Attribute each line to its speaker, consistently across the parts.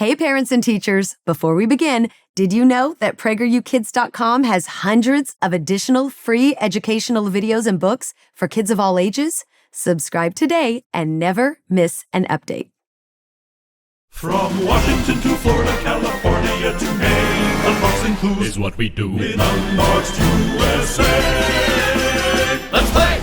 Speaker 1: Hey, parents and teachers. Before we begin, did you know that PragerUkids.com has hundreds of additional free educational videos and books for kids of all ages? Subscribe today and never miss an update.
Speaker 2: From Washington to Florida, California to Maine, unboxing clues is what we do in Unboxed USA. Let's play!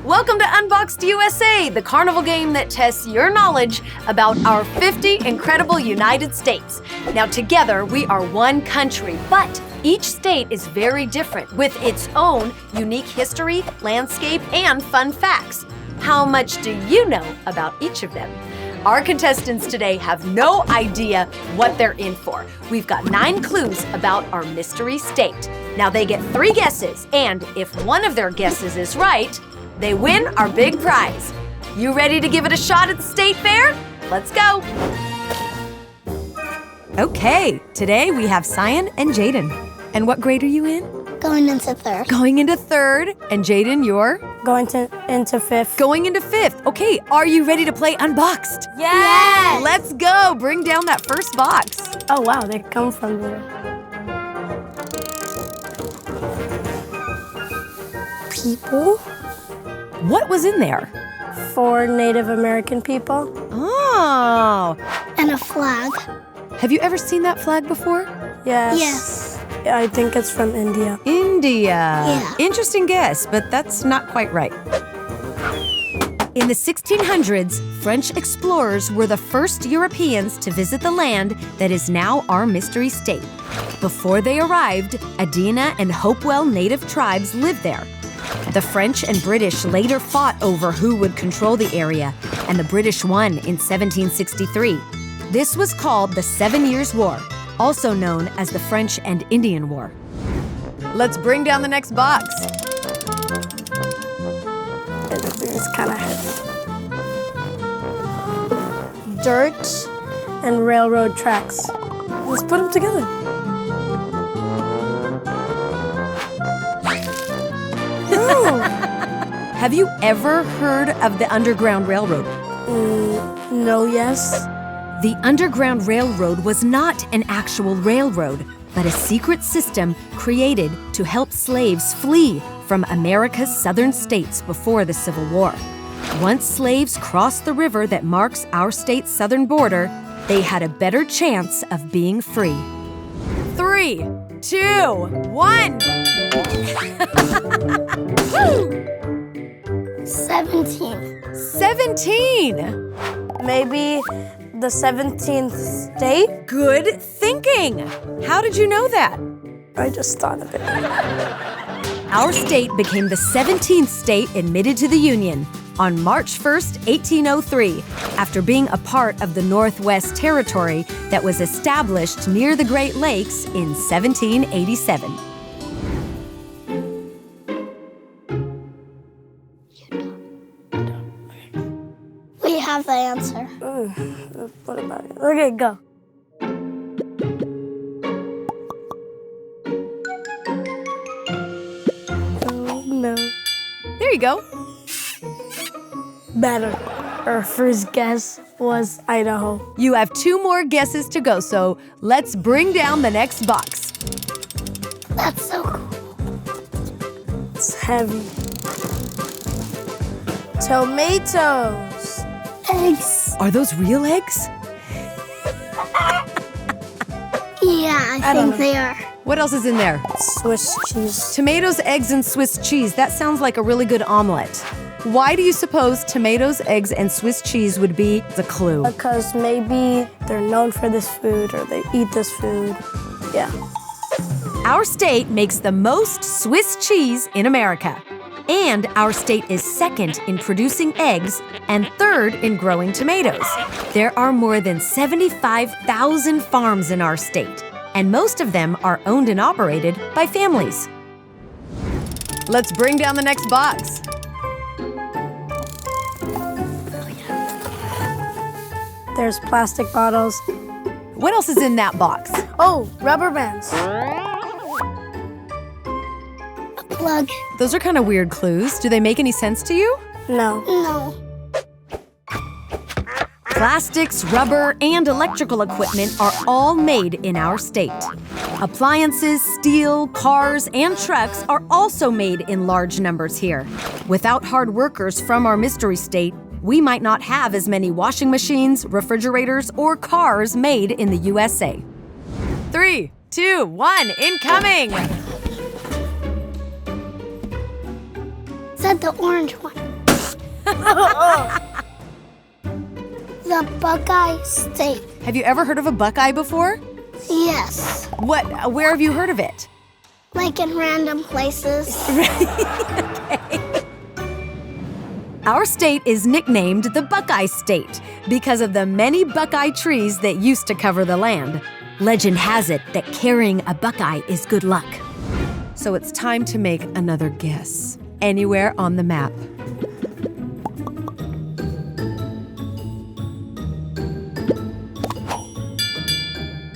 Speaker 1: Welcome to Unboxed USA, the carnival game that tests your knowledge about our 50 incredible United States. Now together, we are one country, but each state is very different with its own unique history, landscape, and fun facts. How much do you know about each of them? Our contestants today have no idea what they're in for. We've got 9 clues about our mystery state. Now they get 3 guesses, and if one of their guesses is right, they win our big prize. You ready to give it a shot at the state fair? Let's go. Okay, today we have Cyan and Jaden. And what grade are you in?
Speaker 3: Going into 3rd.
Speaker 1: Going into 3rd. And Jaden, you're?
Speaker 4: Going into 5th.
Speaker 1: Going into 5th. Okay, are you ready to play Unboxed?
Speaker 4: Yes!
Speaker 1: Let's go. Bring down that first box.
Speaker 4: Oh, wow, they come from the... people?
Speaker 1: What was in there?
Speaker 4: 4 Native American people.
Speaker 1: Oh.
Speaker 3: And a flag.
Speaker 1: Have you ever seen that flag before?
Speaker 4: Yes.
Speaker 3: Yes.
Speaker 4: I think it's from India.
Speaker 1: India.
Speaker 3: Yeah.
Speaker 1: Interesting guess, but that's not quite right. In the 1600s, French explorers were the first Europeans to visit the land that is now our mystery state. Before they arrived, Adena and Hopewell native tribes lived there. The French and British later fought over who would control the area, and the British won in 1763. This was called the 7 Years' War, also known as the French and Indian War. Let's bring down the next box.
Speaker 4: It's kind of heavy. Dirt and railroad tracks. Let's put them together.
Speaker 1: Have you ever heard of the Underground Railroad?
Speaker 4: No, yes.
Speaker 1: The Underground Railroad was not an actual railroad, but a secret system created to help slaves flee from America's southern states before the Civil War. Once slaves crossed the river that marks our state's southern border, they had a better chance of being free. 3, 2, 1.
Speaker 3: 17.
Speaker 1: 17.
Speaker 4: Maybe the 17th state?
Speaker 1: Good thinking. How did you know that?
Speaker 4: I just thought of it.
Speaker 1: Our state became the 17th state admitted to the Union on March 1st, 1803, after being a part of the Northwest Territory that was established near the Great Lakes in 1787.
Speaker 3: We have the answer.
Speaker 4: What about it? Okay, go. Oh, no.
Speaker 1: There you go.
Speaker 4: Better. Our first guess was Idaho.
Speaker 1: You have 2 more guesses to go, so let's bring down the next box.
Speaker 3: That's so cool.
Speaker 4: It's heavy. Tomatoes.
Speaker 3: Eggs.
Speaker 1: Are those real eggs?
Speaker 3: Yeah, I
Speaker 4: don't
Speaker 3: think
Speaker 4: know.
Speaker 3: they are.
Speaker 1: What else is in there?
Speaker 4: Swiss cheese.
Speaker 1: Tomatoes, eggs, and Swiss cheese. That sounds like a really good omelet. Why do you suppose tomatoes, eggs, and Swiss cheese would be the clue?
Speaker 4: Because maybe they're known for this food or they eat this food. Yeah.
Speaker 1: Our state makes the most Swiss cheese in America. And our state is 2nd in producing eggs and 3rd in growing tomatoes. There are more than 75,000 farms in our state, and most of them are owned and operated by families. Let's bring down the next box.
Speaker 4: There's plastic bottles.
Speaker 1: What else is in that box?
Speaker 4: Oh, rubber bands.
Speaker 3: A plug.
Speaker 1: Those are kind of weird clues. Do they make any sense to you?
Speaker 4: No.
Speaker 3: No.
Speaker 1: Plastics, rubber, and electrical equipment are all made in our state. Appliances, steel, cars, and trucks are also made in large numbers here. Without hard workers from our mystery state, we might not have as many washing machines, refrigerators, or cars made in the USA. 3, 2, 1, incoming!
Speaker 3: Is that the orange one? The Buckeye State.
Speaker 1: Have you ever heard of a Buckeye before?
Speaker 3: Yes.
Speaker 1: Where have you heard of it?
Speaker 3: Like in random places.
Speaker 1: Our state is nicknamed the Buckeye State because of the many Buckeye trees that used to cover the land. Legend has it that carrying a Buckeye is good luck. So it's time to make another guess. Anywhere on the map.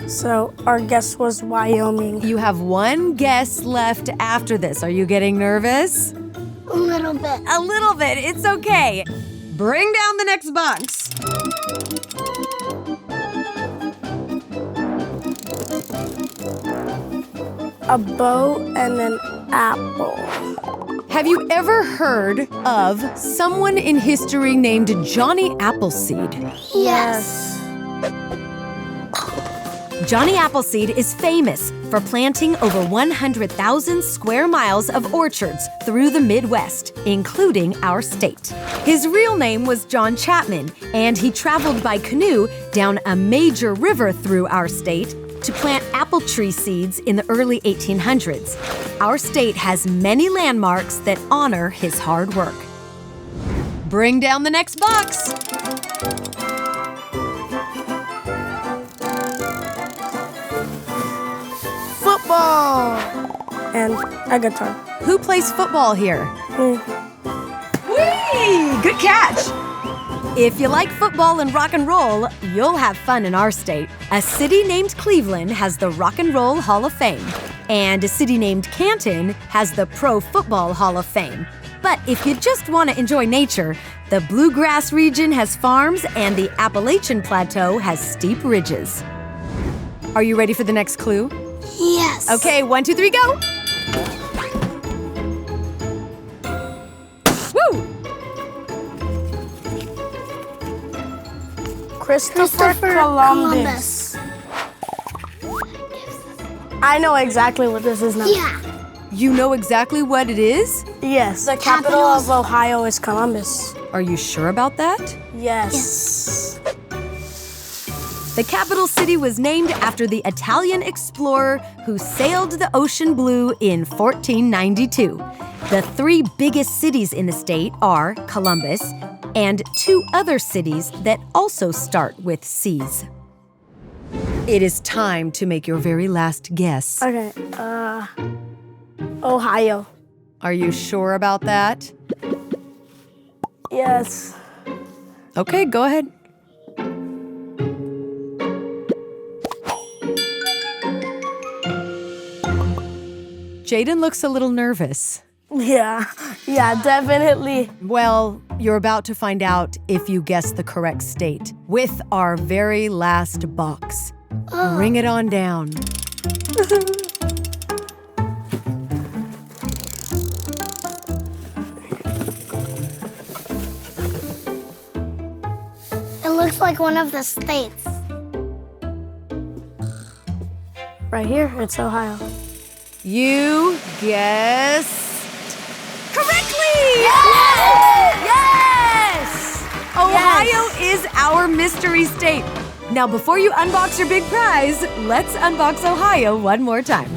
Speaker 4: So our guess was Wyoming.
Speaker 1: You have one guess left after this. Are you getting nervous?
Speaker 3: A little bit.
Speaker 1: A little bit. It's okay. Bring down the next box.
Speaker 4: A bow and an apple.
Speaker 1: Have you ever heard of someone in history named Johnny Appleseed?
Speaker 3: Yes.
Speaker 1: Johnny Appleseed is famous for planting over 100,000 square miles of orchards through the Midwest, including our state. His real name was John Chapman, and he traveled by canoe down a major river through our state to plant apple tree seeds in the early 1800s. Our state has many landmarks that honor his hard work. Bring down the next box.
Speaker 4: Football. And a guitar.
Speaker 1: Who plays football here?
Speaker 4: Me.
Speaker 1: Whee! Good catch! If you like football and rock and roll, you'll have fun in our state. A city named Cleveland has the Rock and Roll Hall of Fame, and a city named Canton has the Pro Football Hall of Fame. But if you just want to enjoy nature, the Bluegrass region has farms and the Appalachian Plateau has steep ridges. Are you ready for the next clue?
Speaker 3: Yes.
Speaker 1: Okay, 1, 2, 3, go! Woo!
Speaker 4: Christopher Columbus. I know exactly what this is now.
Speaker 3: Yeah.
Speaker 1: You know exactly what it is?
Speaker 4: Yes. The capital of Ohio is Columbus.
Speaker 1: Are you sure about that?
Speaker 4: Yes.
Speaker 1: The capital city was named after the Italian explorer who sailed the ocean blue in 1492. The 3 biggest cities in the state are Columbus and 2 other cities that also start with C's. It is time to make your very last guess.
Speaker 4: Okay. Ohio.
Speaker 1: Are you sure about that?
Speaker 4: Yes.
Speaker 1: Okay, go ahead. Jaden looks a little nervous.
Speaker 4: Yeah, definitely.
Speaker 1: Well, you're about to find out if you guess the correct state with our very last box. Bring it on down.
Speaker 3: It looks like one of the states.
Speaker 4: Right here, it's Ohio.
Speaker 1: You guessed correctly! Yes! Ohio is our mystery state. Now, before you unbox your big prize, let's unbox Ohio one more time.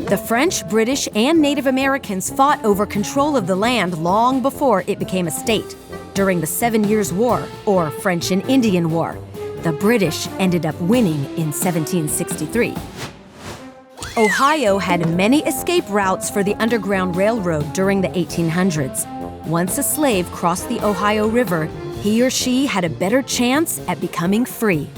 Speaker 1: The French, British, and Native Americans fought over control of the land long before it became a state. During the 7 Years' War, or French and Indian War, the British ended up winning in 1763. Ohio had many escape routes for the Underground Railroad during the 1800s. Once a slave crossed the Ohio River, he or she had a better chance at becoming free.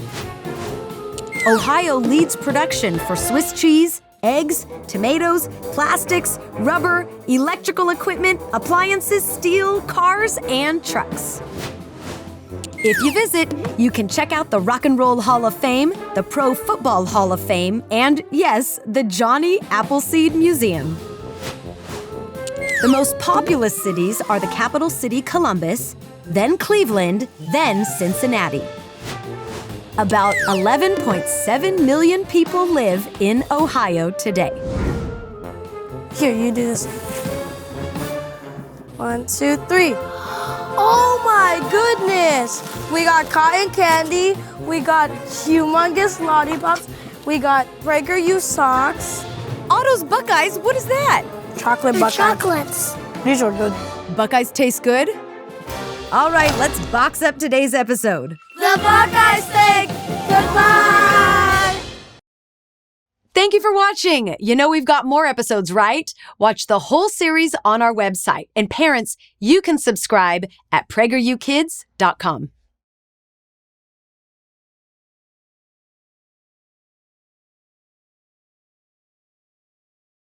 Speaker 1: Ohio leads production for Swiss cheese, eggs, tomatoes, plastics, rubber, electrical equipment, appliances, steel, cars, and trucks. If you visit, you can check out the Rock and Roll Hall of Fame, the Pro Football Hall of Fame, and yes, the Johnny Appleseed Museum. The most populous cities are the capital city Columbus, then Cleveland, then Cincinnati. About 11.7 million people live in Ohio today.
Speaker 4: Here, you do this. 1, 2, 3. Oh my goodness! We got cotton candy, we got humongous lollipops, we got PragerU socks,
Speaker 1: Otto's Buckeyes, what is that?
Speaker 4: chocolate
Speaker 3: The
Speaker 4: buckeyes.
Speaker 3: chocolates.
Speaker 4: These are good.
Speaker 1: Buckeyes taste good? All right, let's box up today's episode.
Speaker 4: The Buckeye State! Goodbye!
Speaker 1: Thank you for watching. You know we've got more episodes, right? Watch the whole series on our website. And parents, you can subscribe at PragerUkids.com.